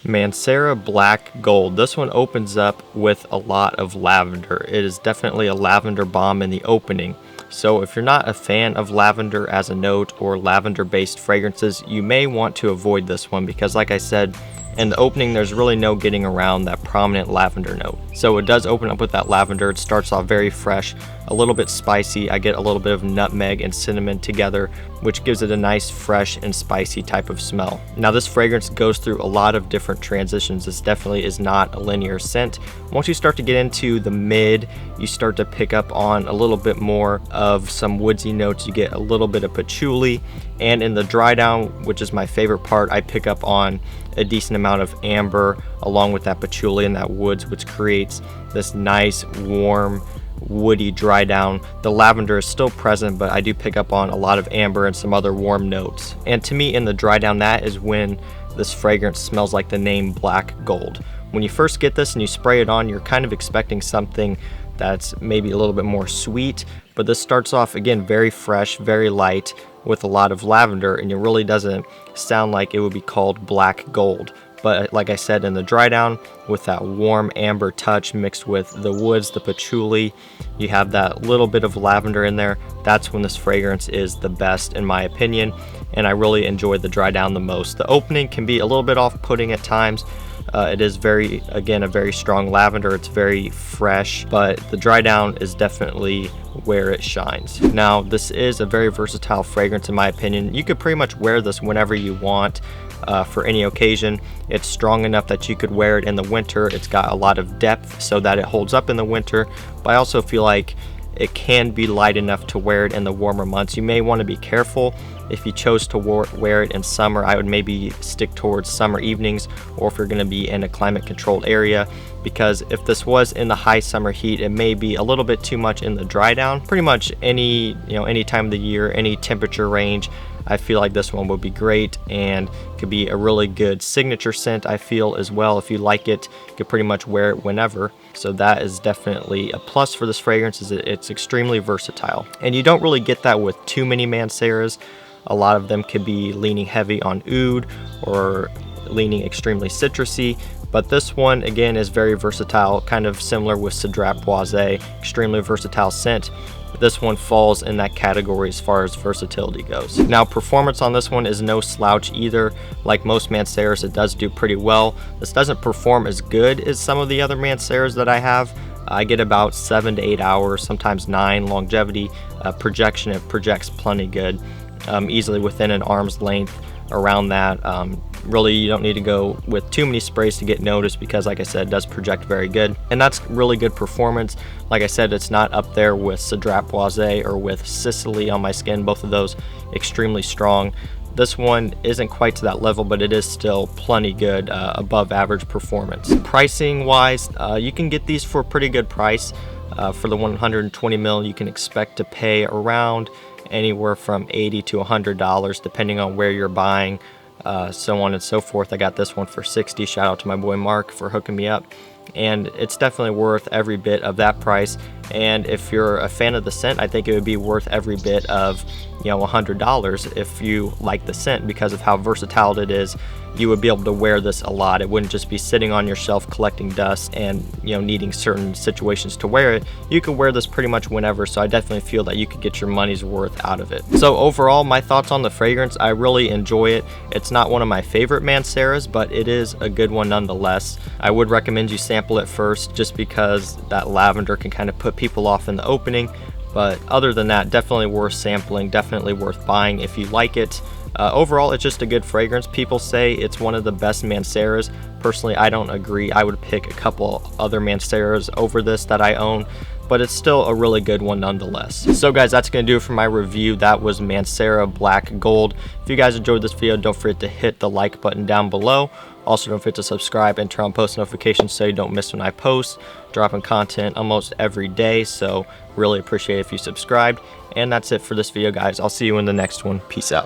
Mancera Black Gold. This one opens up with a lot of lavender. It is definitely a lavender bomb in the opening. So if you're not a fan of lavender as a note or lavender based fragrances, you may want to avoid this one because, like I said, in the opening there's really no getting around that prominent lavender note. So it does open up with that lavender. It starts off very fresh, a little bit spicy. I get a little bit of nutmeg and cinnamon together, which gives it a nice fresh and spicy type of smell. Now this fragrance goes through a lot of different transitions. This definitely is not a linear scent. Once you start to get into the mid, you start to pick up on a little bit more of some woodsy notes. You get a little bit of patchouli, and in the dry down, which is my favorite part, I pick up on a decent amount of amber along with that patchouli and that woods, which creates this nice warm woody dry down. The lavender is still present, but I do pick up on a lot of amber and some other warm notes. And to me, in the dry down, that is when this fragrance smells like the name Black Gold. When you first get this and you spray it on, you're kind of expecting something that's maybe a little bit more sweet, but this starts off again very fresh, very light with a lot of lavender, and it really doesn't sound like it would be called Black Gold. But like I said, in the dry down, with that warm amber touch mixed with the woods, the patchouli, you have that little bit of lavender in there. That's when this fragrance is the best in my opinion, and I really enjoy the dry down the most. The opening can be a little bit off-putting at times. It is again a very strong lavender. It's very fresh, but the dry down is definitely where it shines. Now this is a very versatile fragrance in my opinion. You could pretty much wear this whenever you want. For any occasion. It's strong enough that you could wear it in the winter. It's got a lot of depth so that it holds up in the winter, but I also feel like it can be light enough to wear it in the warmer months. You may want to be careful. If you chose to wear it in summer, I would maybe stick towards summer evenings, or if you're going to be in a climate controlled area, because if this was in the high summer heat, it may be a little bit too much in the dry down. Pretty much any time of the year, any temperature range, I feel like this one would be great and could be a really good signature scent. I feel as well, if you like it, you could pretty much wear it whenever. So that is definitely a plus for this fragrance, is it's extremely versatile. And you don't really get that with too many Manceras. A lot of them could be leaning heavy on oud or leaning extremely citrusy, but this one again is very versatile, kind of similar with Cedrat Boisé, extremely versatile scent. This one falls in that category as far as versatility goes. Now performance on this one is no slouch either. Like most Manceras, it does do pretty well. This doesn't perform as good as some of the other Manceras that I have. I get about 7 to 8 hours, sometimes 9 longevity. Projection, it projects plenty good, easily within an arm's length around that. Really, you don't need to go with too many sprays to get noticed because, like I said, it does project very good. And that's really good performance. Like I said, it's not up there with Cedrat Boisé or with Sicily on my skin. Both of those extremely strong. This one isn't quite to that level, but it is still plenty good, above average performance. Pricing wise, you can get these for a pretty good price. For the 120 ml, you can expect to pay around anywhere from $80 to $100 depending on where you're buying, so on and so forth. I got this one for $60. Shout out to my boy Mark for hooking me up, and it's definitely worth every bit of that price. And if you're a fan of the scent, I think it would be worth every bit of $100 if you like the scent, because of how versatile it is. You would be able to wear this a lot. It wouldn't just be sitting on your shelf collecting dust and needing certain situations to wear it. You could wear this pretty much whenever, so I definitely feel that you could get your money's worth out of it. So overall, my thoughts on the fragrance, I really enjoy it. It's not one of my favorite Manceras, but it is a good one nonetheless. I would recommend you sample it first, just because that lavender can kind of put people off in the opening. But other than that, definitely worth sampling, definitely worth buying if you like it. Overall, it's just a good fragrance. People say it's one of the best Manceras. Personally, I don't agree. I would pick a couple other Manceras over this that I own, but it's still a really good one nonetheless. So guys, that's gonna do it for my review. That was Mancera Black Gold. If you guys enjoyed this video, don't forget to hit the like button down below. Also, don't forget to subscribe and turn on post notifications so you don't miss when I post. Dropping content almost every day, so really appreciate it if you subscribed. And that's it for this video, guys. I'll see you in the next one. Peace out.